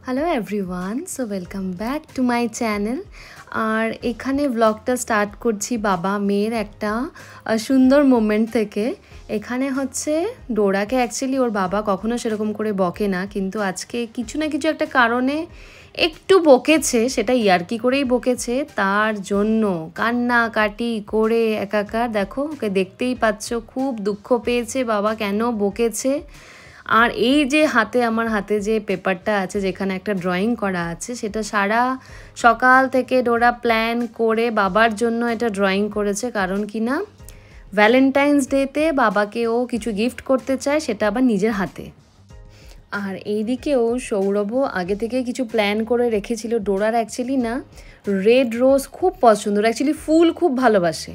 Hello everyone, so welcome back to my channel. আর এখানে ব্লগটা স্টার্ট করছি বাবা মেয়ের একটা সুন্দর মোমেন্ট থেকে। এখানে হচ্ছে ডোরাকে অ্যাকচুয়ালি ওর বাবা কখনো সেরকম করে বকে না, কিন্তু আজকে কিছু না কিছু একটা কারণে একটু বকেছে, সেটা ইয়ার্কি করেই বকেছে। তার জন্য কান্নাকাটি করে একাকার, দেখো ওকে দেখতেই পাচ্ছ, খুব দুঃখ পেয়েছে বাবা কেন বকেছে। আর এই যে আমার হাতে যে পেপারটা আছে যেখানে একটা ড্রয়িং করা আছে, সেটা সারা সকাল থেকে ডোরা প্ল্যান করে বাবার জন্য এটা ড্রয়িং করেছে। কারণ কি না, ভ্যালেন্টাইন্স ডেতে বাবাকে ও কিছু গিফট করতে চায়, সেটা আবার নিজের হাতে। আর এইদিকেও সৌরভও আগে থেকে কিছু প্ল্যান করে রেখেছিল। ডোরার অ্যাকচুয়ালি না রেড রোজ খুব পছন্দ, অ্যাকচুয়ালি ফুল খুব ভালোবাসে।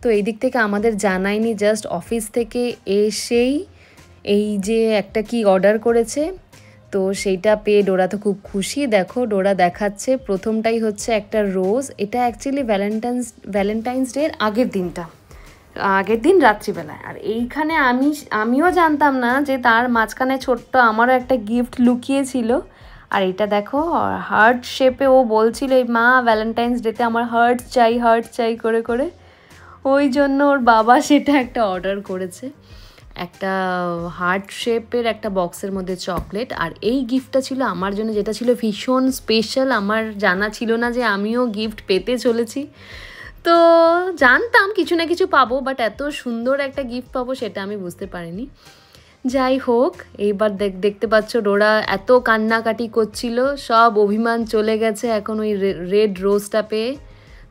তো এই দিক থেকে আমাদের জানায়নি, জাস্ট অফিস থেকে এসেই এই যে একটা কি অর্ডার করেছে, তো সেইটা পেয়ে ডোরা তো খুব খুশি। দেখো ডোরা দেখাচ্ছে, প্রথমটাই হচ্ছে একটা রোজ। এটা অ্যাকচুয়ালি ভ্যালেন্টাইন্স ডের আগের দিন রাত্রিবেলায়। আর এইখানে আমিও জানতাম না যে তার মাঝখানে ছোট্ট আমারও একটা গিফট লুকিয়েছিল। আর এটা দেখো হার্ট শেপে, ও বলছিল এই মা ভ্যালেন্টাইন্স ডেতে আমার হার্ট চাই করে করে, ওই জন্য ওর বাবা সেটা একটা অর্ডার করেছে, একটা হার্ট শেপের একটা বক্সের মধ্যে চকলেট। আর এই গিফটটা ছিল আমার জন্য, যেটা ছিল ভীষণ স্পেশাল। আমার জানা ছিল না যে আমিও গিফট পেতে চলেছি। তো জানতাম কিছু না কিছু পাবো, বাট এত সুন্দর একটা গিফট পাবো সেটা আমি বুঝতে পারিনি। যাই হোক, এইবার দেখতে পাচ্ছ ডোরা এত কান্নাকাটি করছিল, সব অভিমান চলে গেছে এখন ওই রেড রোজটা পেয়ে।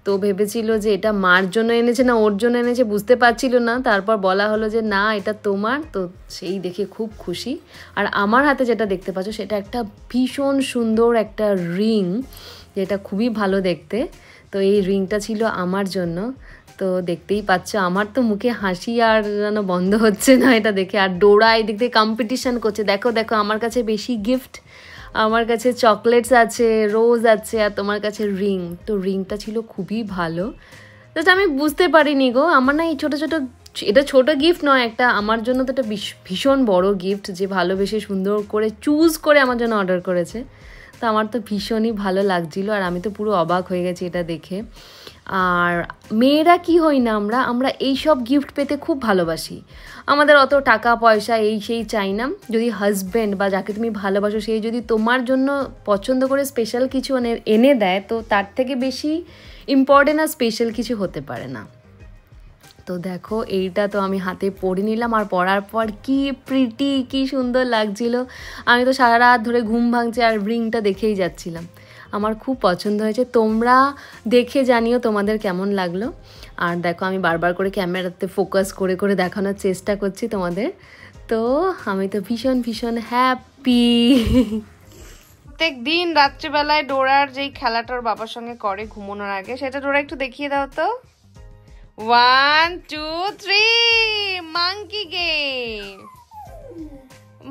তো ভেবেছিল যে এটা মার জন্য এনেছে না ওর জন্য এনেছে, বুঝতে পারছিল না। তারপর বলা হলো যে না এটা তোমার, তো সেই দেখে খুব খুশি। আর আমার হাতে যেটা দেখতে পাচ্ছ সেটা একটা ভীষণ সুন্দর একটা রিং, যেটা খুবই ভালো দেখতে। তো এই রিংটা ছিল আমার জন্য। তো দেখতেই পাচ্ছ আমার তো মুখে হাসি আর যেন বন্ধ হচ্ছে না এটা দেখে। আর ডোরা এই দিক থেকে কম্পিটিশান করছে, দেখো দেখো আমার কাছে বেশি গিফট, আমার কাছে চকলেটস আছে, রোজ আছে, আর তোমার কাছে রিং। তো রিংটা ছিল খুবই ভালো, জাস্ট আমি বুঝতে পারিনি গো। আমার না এই ছোটো এটা ছোটো গিফট নয় একটা, আমার জন্য তো এটা ভীষণ বড় গিফট, যে ভালোবেসে সুন্দর করে চুজ করে আমার জন্য অর্ডার করেছে। তো আমার তো ভীষণই ভালো লাগছিল, আর আমি তো পুরো অবাক হয়ে গেছি এটা দেখে। আর মেয়েরা কি হই না, আমরা এইসব গিফট পেতে খুব ভালোবাসি। আমাদের অত টাকা পয়সা এই সেই চাই না। যদি হাজব্যান্ড বা যাকে তুমি ভালোবাসো সেই যদি তোমার জন্য পছন্দ করে স্পেশাল কিছু এনে দেয়, তো তার থেকে বেশি ইম্পর্টেন্ট আর স্পেশাল কিছু হতে পারে না। তো দেখো এইটা তো আমি হাতে পরে নিলাম, আর পরার পর কি প্রিটি, কি সুন্দর লাগছিল। আমি তো সারা রাত ধরে ঘুম ভাঙছে আর রিংটা দেখেই যাচ্ছিলাম। আমার খুব পছন্দ হয়েছে, তোমরা দেখে জানিও তোমাদের কেমন লাগলো। আর দেখো আমি বারবার করে ক্যামেরাতে ফোকাস করে করে দেখানোর চেষ্টা করছি তোমাদের। তো আমি তো ভীষণ হ্যাপি। প্রত্যেক দিন রাত্রিবেলায় ডোরার যেই খেলাটা ওর বাবার সঙ্গে করে ঘুমানোর আগে, সেটা ডোরা একটু দেখিয়ে দাও তো। 1 2 3 মাঙ্কি গেম,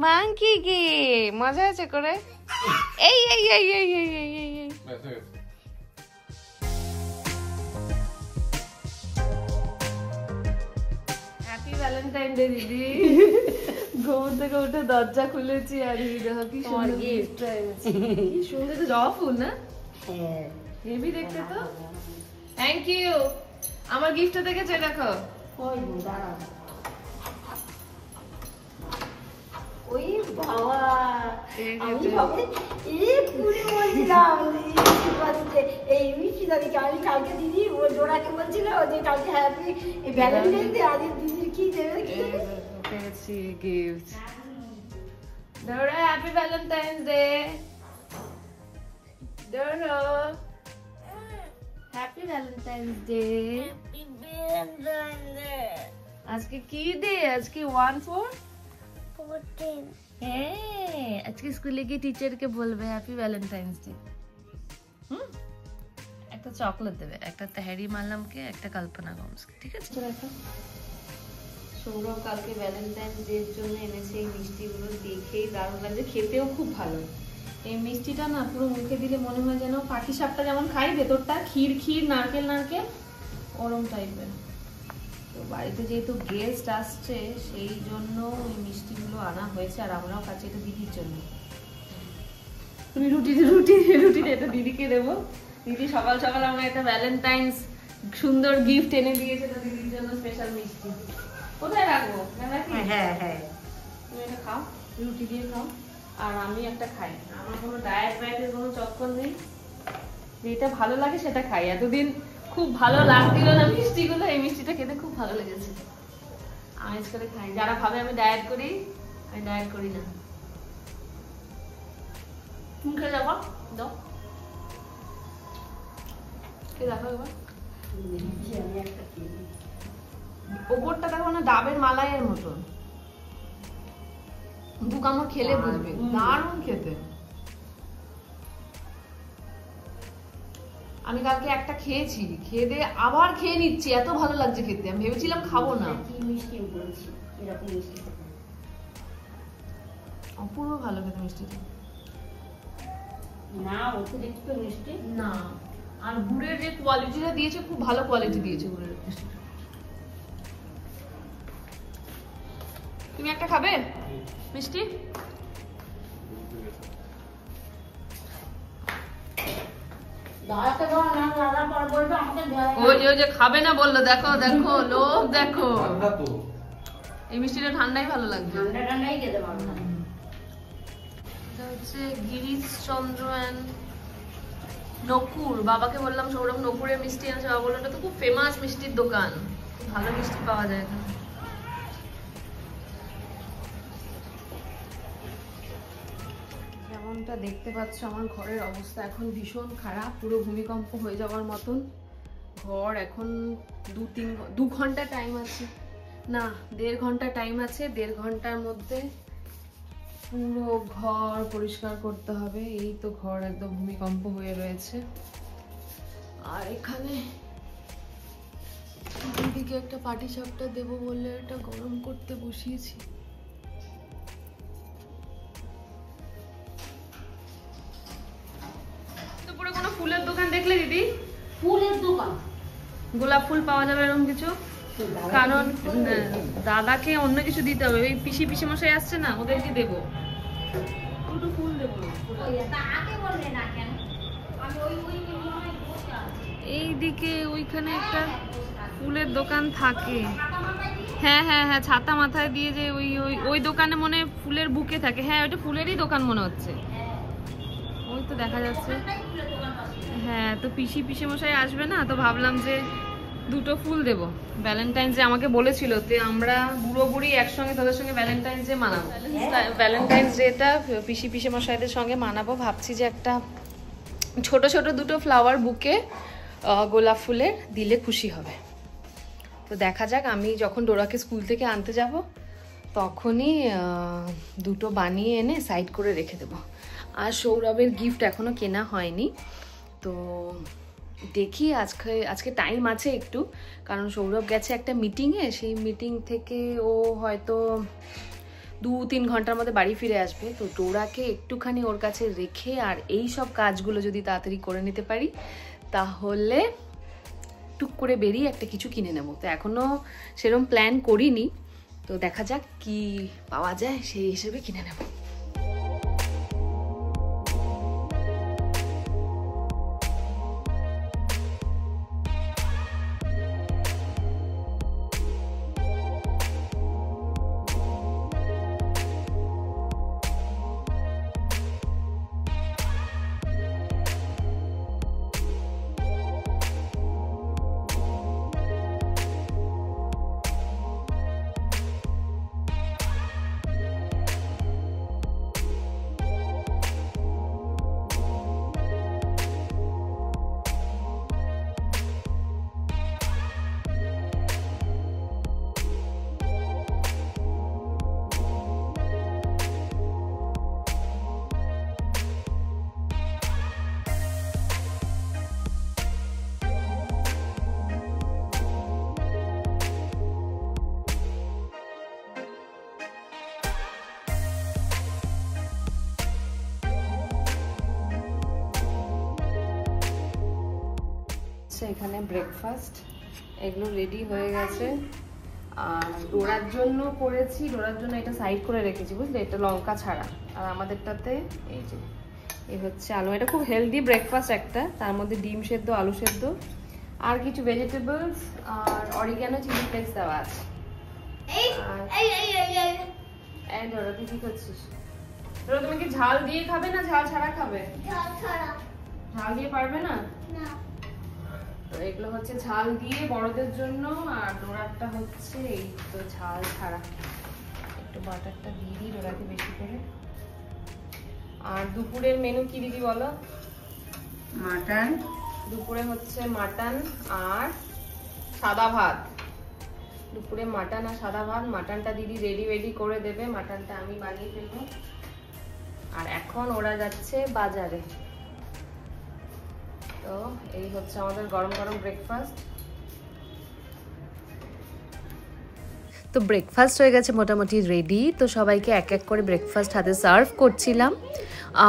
মাঙ্কি গেম মজা আছে করে। এই এই এই এই এই এই এই এই হ্যাপি ভ্যালেন্টাইন ডে দিদি। ঘুম থেকে উঠে দরজা খুলেছি আর এই দেখো কি সুন্দর গিফট এনেছি। কি সুন্দর, তো জবা ফুল না? হ্যাঁ হেভি দেখতে তো। Thank you. আমার গিফটটা দেখেছো, দেখো। ওই বাবা, আমি ভাবে পুরো বলছিলাম এই মিষ্টি দাদিকে, আমি কালকে দিদি ও ডোরাকে বলছিল যে কালকে হ্যাপি ভ্যালেন্টাইন ডে, আজ দিদির কি দেবে পেয়েছি গিফট। ডোরা হ্যাপি ভ্যালেন্টাইন্স ডে। ডোরা হ্যাপি ভ্যালেন্টাইন্স ডে। আজকে কি ডে? আজকে 1/4/14। হ্যাঁ, আজকে স্কুলে গিয়ে টিচারকে বলবে হ্যাপি ভ্যালেন্টাইন্স ডে। একটা চকলেট দেবে, একটা তেহারি মালামকে, একটা কল্পনা গমসকে, ঠিক আছে? সৌরভ কালকে ভ্যালেন্টাইন্স ডের জন্য এনেছে এই মিষ্টিগুলো, দেখেই দারুণ লাগছে, খেতেও খুব ভালো। এই মিষ্টিটা না পুরো মুখে দিলে মনে হয় যেন পাটি সাপটা যেমন খাই, ভেতরটা ক্ষীর নারকেল ওরম টাইপের। তো বাড়িতে যেহেতু গেস্ট আসছে সেই জন্য ওই মিষ্টিগুলো আনা হয়েছে, আর আমরাও কাছে এটা দিদির জন্য। তুমি রুটি এটা দিদিকে দেবো। দিদি সকাল সকাল আমাকে একটা ভ্যালেন্টাইন্স সুন্দর গিফট এনে দিয়েছে, তো দিদির জন্য স্পেশাল মিষ্টি। কোথায় রাখবো? হ্যাঁ হ্যাঁ, তুমি এটা খাও, রুটি দিয়ে খাও, আর আমি একটা খাই। আমার কোনো ডায়েটের কোনো চক্কর নেই, যেটা ভালো লাগে সেটা খাই। এতদিন খুব ভালো লাগছিল না মিষ্টিগুলো, এই মিষ্টিটা খেতে খুব ভালো লেগেছে। আমেজ করে খাই। যারা ভাবে আমি ডায়েট করি, আমি ডায়েট করি না। তুমি খেয়ে যাবো, দাও কে দেখো এবার। ওপরটা দেখো না ডাবের মালাইয়ের মতন, দু কামড় খেলে বুঝবে, দারুণ খেতে। আমি কালকে একটা খেয়েছি, খেয়ে দিয়ে আবার খেয়ে নিচ্ছি, এত ভালো লাগছে খেতে। আমি ভেবেছিলাম খাবো না। অপূর্ব ভালো খেতে মিষ্টিটা। না অতিরিক্ত মিষ্টি না, আর গুড়ের যে কোয়ালিটিটা দিয়েছে খুব ভালো কোয়ালিটি দিয়েছে গুড়ের মিষ্টিটা। তুমি একটা খাবে মিষ্টি? ওই যে খাবে না বললো, দেখো দেখো লোক দেখো। এই মিষ্টিটা ঠান্ডাই ভালো লাগবে, ঠান্ডাই খেতে পারবো না। এটা হচ্ছে গিরিশ চন্দ্র এন্ড নকুর। বাবাকে বললাম সৌরভ নকুরের মিষ্টি এনেছে, বাবা বললো এটা তো খুব ফেমাস মিষ্টির দোকান, খুব ভালো মিষ্টি পাওয়া যায় এখানে। যেমনটা দেখতে পাচ্ছ আমার ঘরের অবস্থা এখন ভীষণ খারাপ, পুরো ভূমিকম্প হয়ে যাওয়ার মতন ঘর। এখন 2 ঘন্টা টাইম আছে, না 1.5 ঘন্টা টাইম আছে। 1.5 ঘন্টার মধ্যে পুরো ঘর পরিষ্কার করতে হবে। এই তো ঘর একদম ভূমিকম্প হয়ে রয়েছে। আর এখানে দিদিকে একটা পাটি সাপটা দেবো বলে এটা গরম করতে বসিয়েছি। দুপুরে কোনো ফুলের দোকান দেখলে দিদি? ফুলের দোকান, গোলাপ ফুল পাওয়া যাবে এরকম কিছু? কারণ দাদাকে অন্য কিছু দিতে হবে, ওই পিসি মশাই আসছে না, ওদেরকে দেবো, দুটো ফুল দেবো। এইদিকে ওইখানে একটা ফুলের দোকান থাকে, হ্যাঁ হ্যাঁ হ্যাঁ, ছাতা মাথায় দিয়ে যে ওই দোকানে মনে ফুলের বুকে থাকে। হ্যাঁ ওইটা ফুলেরই দোকান মনে হচ্ছে, ওই তো দেখা যাচ্ছে। হ্যাঁ তো পিসি মশাই আসবে না, তো ভাবলাম যে দুটো ফুল দেবো। ভ্যালেন্টাইন্স ডে আমাকে বলেছিল, তো আমরা বুড়ো বুড়ি একসঙ্গে তাদের সঙ্গে ভ্যালেন্টাইন্স ডে মানাবো। ভ্যালেন্টাইন্স ডেটা পিসি মশাইদের সঙ্গে মানাবো। ভাবছি যে একটা ছোট ছোট দুটো ফ্লাওয়ার বুকে গোলাপ ফুলের দিলে খুশি হবে। তো দেখা যাক, আমি যখন ডোরাকে স্কুল থেকে আনতে যাব তখনই দুটো বানিয়ে এনে সাইড করে রেখে দেবো। আর সৌরভের গিফট এখনো কেনা হয়নি, তো দেখি আজকে টাইম আছে একটু, কারণ সৌরভ গেছে একটা মিটিংয়ে, সেই মিটিং থেকে ও হয়তো 2-3 ঘন্টার মধ্যে বাড়ি ফিরে আসবে। তো ডোরাকে একটুখানি ওর কাছে রেখে আর এই সব কাজগুলো যদি তাড়াতাড়ি করে নিতে পারি তাহলে টুক করে বেরিয়ে একটা কিছু কিনে নেব। তো এখনো সেরকম প্ল্যান করিনি, তো দেখা যাক কি পাওয়া যায় সেই হিসেবে কিনে নেব। এখানে ব্রেকফাস্ট এগুলো রেডি হয়ে গেছে, আর ডোরার জন্য করেছি, ডোরার জন্য এটা সাইড করে রেখেছি বুঝলে, এটা লঙ্কা ছাড়া। আর আমাদেরটাতে এই যে এই হচ্ছে আলু, এটা খুব হেলদি ব্রেকফাস্ট একটা, তার মধ্যে ডিম সেদ্ধ, আলু সেদ্ধ আর কিছু ভেজিটেবলস আর অরিগ্যানো চিলি ফ্লেক্স দেওয়া আছে। এই ধরো তুই কি করছিস? ধরো তুমি কি ঝাল দিয়ে খাবে না ঝাল ছাড়া খাবে? ঝাল দিয়ে পারবে না? তো এগুলো হচ্ছে ঝাল দিয়ে বড়দের জন্য, আর ডোরাটা হচ্ছে এই তো ঝাল ছাড়া। একটু বাটারটা দিয়ে দিই ডোরাকে বেশি করে। আর দুপুরের মেনু কি দিদি বলো? মাটন। দুপুরে হচ্ছে মাটন আর সাদা ভাত। দুপুরে মাটন আর সাদা ভাত। মাটনটা দিদি রেডি করে দেবে, মাটনটা আমি বানিয়ে ফেলবো। আর এখন ওরা যাচ্ছে বাজারে। তো এই হচ্ছে আমাদের গরম গরম ব্রেকফাস্ট। তো ব্রেকফাস্ট হয়ে গেছে মোটামুটি রেডি। তো সবাইকে এক এক করে ব্রেকফাস্ট হাতে সার্ভ করছিলাম।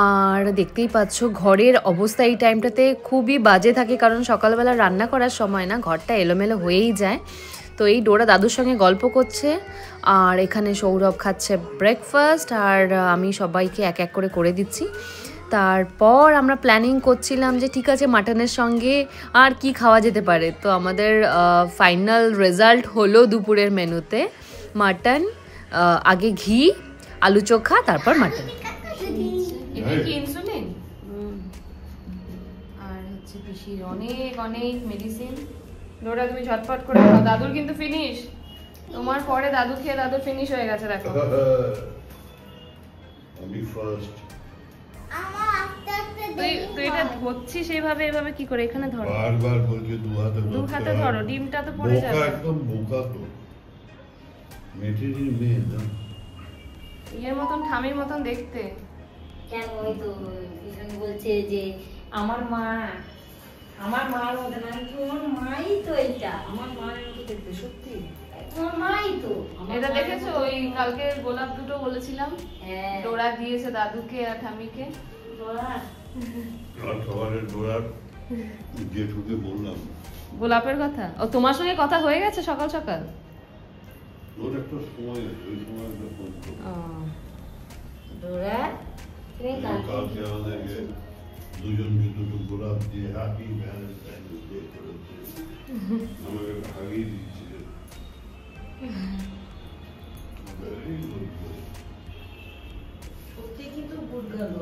আর দেখতেই পাচ্ছ ঘরের অবস্থা এই টাইমটাতে খুবই বাজে থাকে, কারণ সকালবেলা রান্না করার সময় না ঘরটা এলোমেলো হয়েই যায়। তো এই ডোরা দাদুর সঙ্গে গল্প করছে, আর এখানে সৌরভ খাচ্ছে ব্রেকফাস্ট, আর আমি সবাইকে এক এক করে দিচ্ছি। তারপর আমরা প্ল্যানিং করছিলাম যে ঠিক আছে মাটনের সঙ্গে আর কি খাওয়া যেতে পারে। তো আমাদের ফাইনাল রেজাল্ট হলো দুপুরের মেনুতে মাটন, আগে ঘি, আলু চোখা, তারপর মাটন। ইনসুলিন আর হচ্ছে পিসির অনেক অনেক মেডিসিন। ডোরা তুমি ঝটপট করে খাও, দাদুর কিন্তু ফিনিশ। তোমার পরে দাদু খেয়ে দাদুর ফিনিশ হয়ে গেছে দেখো। আমি ফার্স্ট। তুই এটা ধরছিস এইভাবে, এভাবে কি করে? এখানে ধরো, বারবার বলছি দু হাতে ধরো, ডিমটা তো পড়ে যাবে। বোকা, একদম বোকা তো। মেটেরিয়াল মেয়ে না, ইয়ের মতন ঠামির মতন দেখতে। কেন? ওই তো পিছন বলছে যে আমার মার মতো না, তোমার মাই তো এইটা। আমার মায়ের মতো দেখতে সত্যি। তোমার মাই তো। এটা দেখেছো ওই কালকে গোলাপ দুটো বলেছিলাম, ডোরা দিয়েছে দাদুকে আর ঠামিকে। সকালের ডোরার জেঠুকে বললাম গোলাপের কথা। ও তোমার সঙ্গে কথা হয়ে গেছে সকাল সকাল? ওর একটা সময় আছে, ওই সময় একটা ফোন করো। ডোরা তুমি কালকে আমাদেরকে দুজনকে দুটো গোলাপ দিয়ে হ্যাপি ভ্যালেন্টাইন ডে করেছে, আমাকে ভাগিয়ে দিচ্ছিল। সত্যি কিন্তু গুড গার্ল।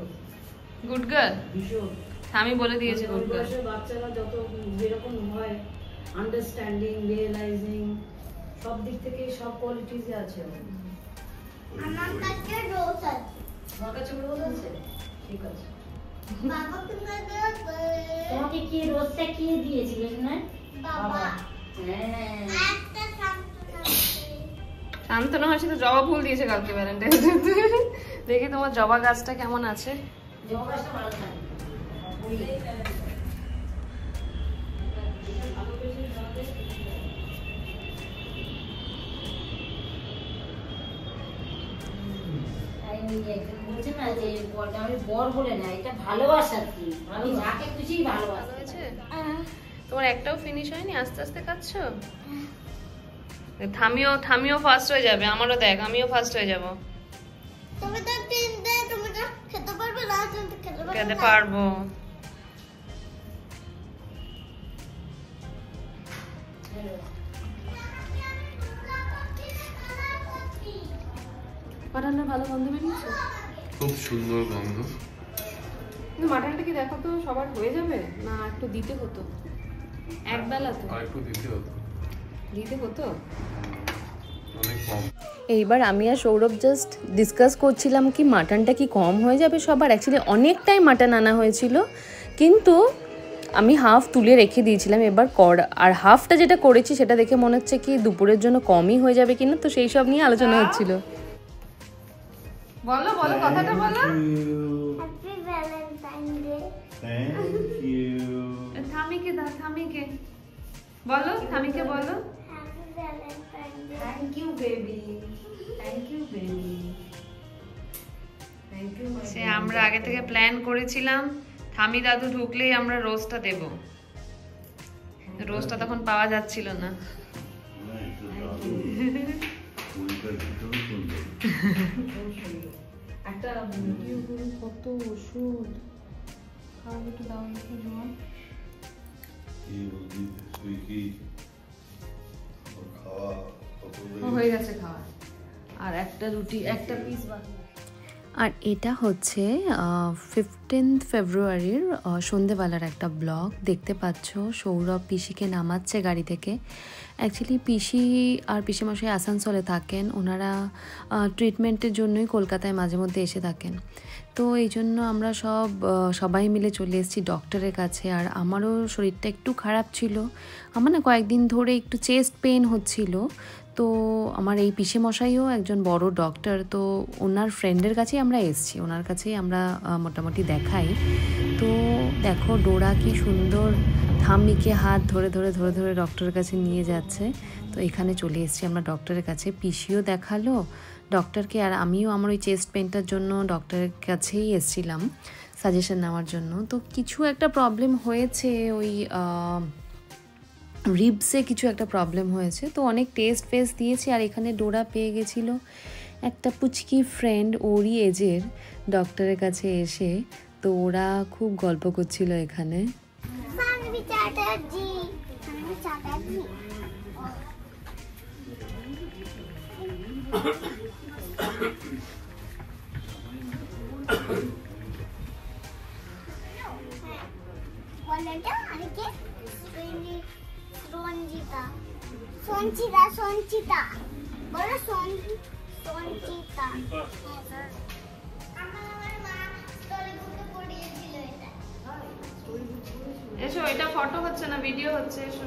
গুড গার্ল ভীষণ। ঠামি বলে দিয়েছে গুড গার্ল। বাচ্চারা যত যেরকম হয়, আন্ডারস্ট্যান্ডিং, রিয়েলাইজিং, সব দিক থেকে সব কোয়ালিটিজে আছে। আমার কাছে রোজ আছে। তোমার কাছে রোজ আছে? ঠিক আছে। বাবা তোমাকে তোমাকে কি রোজটা কি দিয়েছিল না? বাবা হ্যাঁ, একটা সান্তনা আছে। শান্তনু হাসি তো জবা ফুল দিয়েছে কালকে ভ্যালেন্টাইন ডে। দেখি তোমার জবা গাছটা কেমন আছে। জবাটা ভালো থাকে। বলছে না যে আমি বর বলে না, এটা ভালোবাসা কি, আমি যাকে খুশি ভালোবাসা। তোমার একটাও ফিনিশ হয়নি, আস্তে আস্তে খাচ্ছ। থামিও ফার্স্ট হয়ে যাবে। আমারও দেখ, আমিও ফার্স্ট হয়ে যাব। তুমি তো তিনটে, তুমি তো খেতে পারবে না, তুমি তো খেতে পারবে খেতে না। পারবো। মাটনটা ভালো গন্ধ বেরিয়েছে, খুব সুন্দর গন্ধ। কিন্তু মাটনটা কি দেখো তো সবার হয়ে যাবে না? একটু দিতে হতো, একবেলা তো আর একটু দিতে হতো, দিতে হতো। অনেক কম। এইবার আমি আর সৌরভ জাস্ট ডিসকাস করছিলাম কি মাটনটা কি কম হয়ে যাবে সবার। অ্যাকচুয়ালি অনেকটাই মাটন আনা হয়েছিল, কিন্তু আমি হাফ তুলে রেখে দিয়েছিলাম। এবার আর হাফটা যেটা করেছি সেটা দেখে মনে হচ্ছে কি দুপুরের জন্য কমই হয়ে যাবে কিনা, তো সেই সব নিয়ে আলোচনা হচ্ছিল। বলো বলো কথাটা বলো। Happy Valentine day. Thank you. থামিকে দাও, থামিকে বলো, থামিকে বলো। Happy Valentine day. Thank you baby, thank you baby, thank you. সে আমরা আগে থেকে প্ল্যান করেছিলাম থামি দাদু ঢুকলেই আমরা রোজটা দেব। রোজটা তখন পাওয়া যাচ্ছিল না। একটা কত ওষুধ খাবার একটু দাও একটু জল। হয়ে গেছে খাওয়া, আর একটা রুটি একটা পিস বাকি। আর এটা হচ্ছে 15 ফেব্রুয়ারির সন্ধেবেলার একটা ব্লগ। দেখতে পাচ্ছ সৌরভ পিসিকে নামাচ্ছে গাড়ি থেকে। অ্যাকচুয়ালি পিসি আর পিসিমশাই আসানসোলে থাকেন, ওনারা ট্রিটমেন্টের জন্যই কলকাতায় মাঝে মধ্যে এসে থাকেন। তো এই জন্য আমরা সবাই মিলে চলে এসেছি ডক্টরের কাছে। আর আমারও শরীরটা একটু খারাপ ছিল, আমার না কয়েকদিন ধরে একটু চেস্ট পেন হচ্ছিল। তো আমার এই পিসেমশাইও একজন বড় ডক্টর, তো ওনার ফ্রেন্ডের কাছেই আমরা এসেছি, ওনার কাছেই আমরা মোটামুটি দেখাই। তো দেখো ডোরা কি সুন্দর থাম্মিকে হাত ধরে ধরে ধরে ধরে ডক্টরের কাছে নিয়ে যাচ্ছে। তো এখানে চলে এসেছি আমরা ডক্টরের কাছে, পিসিও দেখালো ডক্টরকে, আর আমিও আমার ওই চেস্ট পেনটার জন্য ডক্টরের কাছেই এসেছিলাম সাজেশন নেওয়ার জন্য। তো কিছু একটা প্রবলেম হয়েছে, ওই রিবসে কিছু একটা প্রবলেম হয়েছে। তো অনেক টেস্ট ফেস্ট দিয়েছি। আর এখানে ডোরা পেয়ে গেছিলো একটা পুচকি ফ্রেন্ড ওরই এজের ডক্টরের কাছে এসে। তো ওরা খুব গল্প করছিল এখানে। সঞ্চিতা সঞ্চিতা বলো সঞ্চিতা। আমার মা স্টোরি বুকে পড়িয়েছিল এটা। এসো, এটা ফটো হচ্ছে না ভিডিও হচ্ছে। এসো,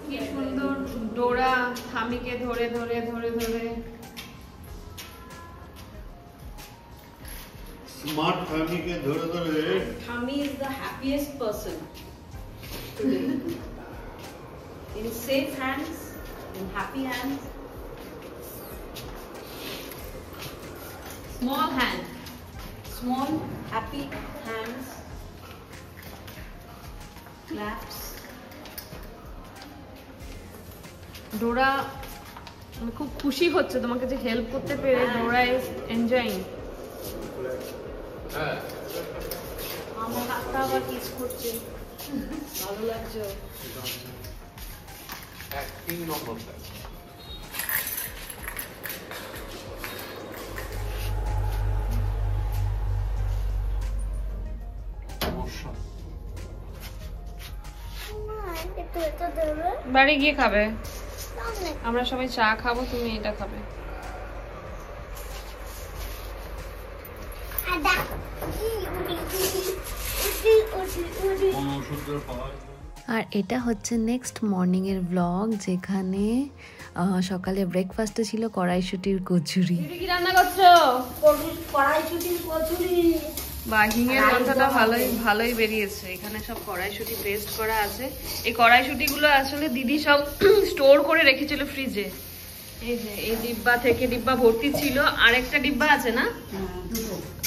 কি সুন্দর ডোরা থামিকে ধরে ধরে ধরে ধরে। স্মার্ট থামিকে ধরে ধরে। Thami is the happiest person today. In safe hands, in happy hands. Small hand, small happy hands. Claps. ডোরা খুব খুশি হচ্ছে তোমাকে যে হেল্প করতে পেরে। ডোরা ইজ এনজয়িং। আমার হাতটা আবার কিস করছে, ভালো লাগছে। Acting number that. বাড়ি গিয়ে খাবে, আমরা সবাই চা খাবো, তুমি এটা খাবে। আর এটা হচ্ছে নেক্সট মর্নিংয়ের ব্লগ, যেখানে সকালে ব্রেকফাস্টে ছিল কড়াইশুটির কচুরি। কি রান্না করছো? কড়াইশুটির কচুরি। বা হিঙের গন্ধটা ভালোই বেরিয়েছে। এখানে সব কড়াইশুটি পেস্ট করা আছে। এই কড়াইশুটিগুলো আসলে দিদি সব স্টোর করে রেখেছিল ফ্রিজে। এই যে এই ডিব্বা ভর্তি ছিল, আর একটা ডিব্বা আছে না,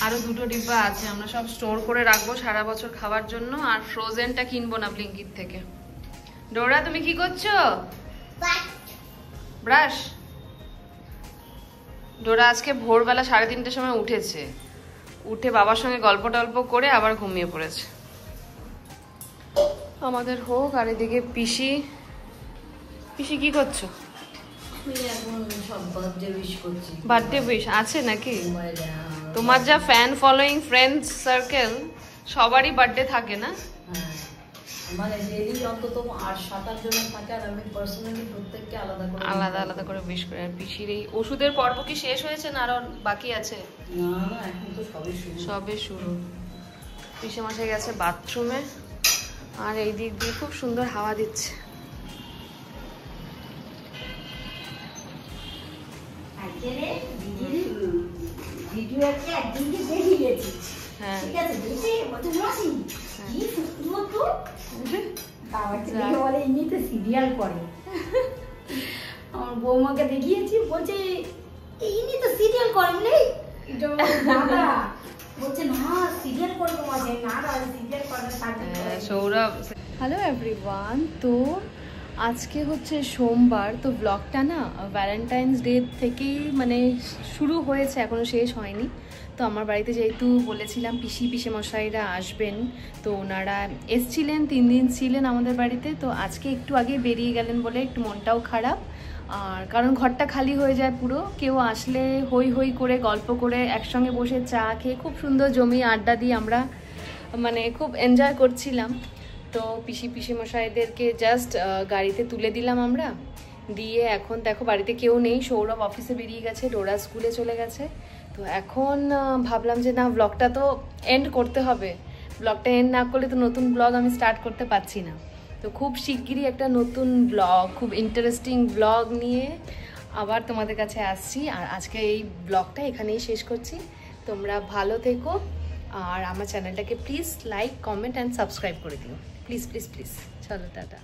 আরো দুটো ডিব্বা আছে। আমরা সব স্টোর করে রাখবো সারা বছর খাওয়ার জন্য। আর ফ্রোজেনটা কিনবো না ব্লিঙ্কিট থেকে। ডোরা তুমি কি করছো? ব্রাশ। ডোরা আজকে ভোরবেলা 3:30টার সময় উঠেছে, উঠে বাবার সঙ্গে গল্প টল্প করে আবার ঘুমিয়ে পড়েছে। আমাদের হোক। আর এদিকে পিসি কি করছো? বার্থডে উইশ আছে নাকি? তোমার যা ফ্যান ফলোয়িং ফ্রেন্ডস সার্কেল, সবারই বার্থডে থাকে না? মানে ডেইলি অন্তত 8-7 জন থাকে, আর আমি পার্সোনালি প্রত্যেককে আলাদা করে উইশ করে। আর পিসির এই ওষুধের পর্ব কি শেষ হয়েছে না আরো বাকি আছে? না এখন তো সবে শুরু। পিসে মাসে গেছে বাথরুমে, আর এই দিক দিয়ে খুব সুন্দর হাওয়া দিচ্ছে। হ্যাঁ, সিরিয়াল করে। আমার বৌমাকে দেখিয়েছি, বলছে ইনি তো সিরিয়াল করেন নেই। বলছে না সিরিয়াল করে তোমাকে, না সিরিয়াল করে। সৌরভ। হ্যালো এভরিওয়ান, তো আজকে হচ্ছে সোমবার। তো ব্লগটা না ভ্যালেন্টাইন্স ডে থেকেই মানে শুরু হয়েছে, এখনো শেষ হয়নি। তো আমার বাড়িতে যেহেতু বলেছিলাম পিসে মশাইরা আসবেন, তো ওনারা এসছিলেন, 3 দিন ছিলেন আমাদের বাড়িতে। তো আজকে একটু আগে বেরিয়ে গেলেন বলে একটু মনটাও খারাপ। আর কারণ ঘরটা খালি হয়ে যায় পুরো, কেউ আসলে হই হই করে গল্প করে একসঙ্গে বসে চা খেয়ে খুব সুন্দর জমি আড্ডা দিয়ে আমরা মানে খুব এনজয় করছিলাম। তো পিসে মশাইদেরকে জাস্ট গাড়িতে তুলে দিলাম আমরা, দিয়ে এখন দেখো বাড়িতে কেউ নেই, সৌরভ অফিসে বেরিয়ে গেছে, ডোরা স্কুলে চলে গেছে। তো এখন ভাবলাম যে না, ব্লগটা তো এন্ড করতে হবে, ব্লগটা এন্ড না করলে তো নতুন ব্লগ আমি স্টার্ট করতে পারছি না। তো খুব শিগগিরই একটা নতুন ব্লগ, খুব ইন্টারেস্টিং ব্লগ নিয়ে আবার তোমাদের কাছে আসছি। আর আজকে এই ব্লগটা এখানেই শেষ করছি। তোমরা ভালো থেকো, আর আমার চ্যানেলটাকে please like, comment and subscribe করে দিও, প্লিজ প্লিজ প্লিজ। চলো টাটা।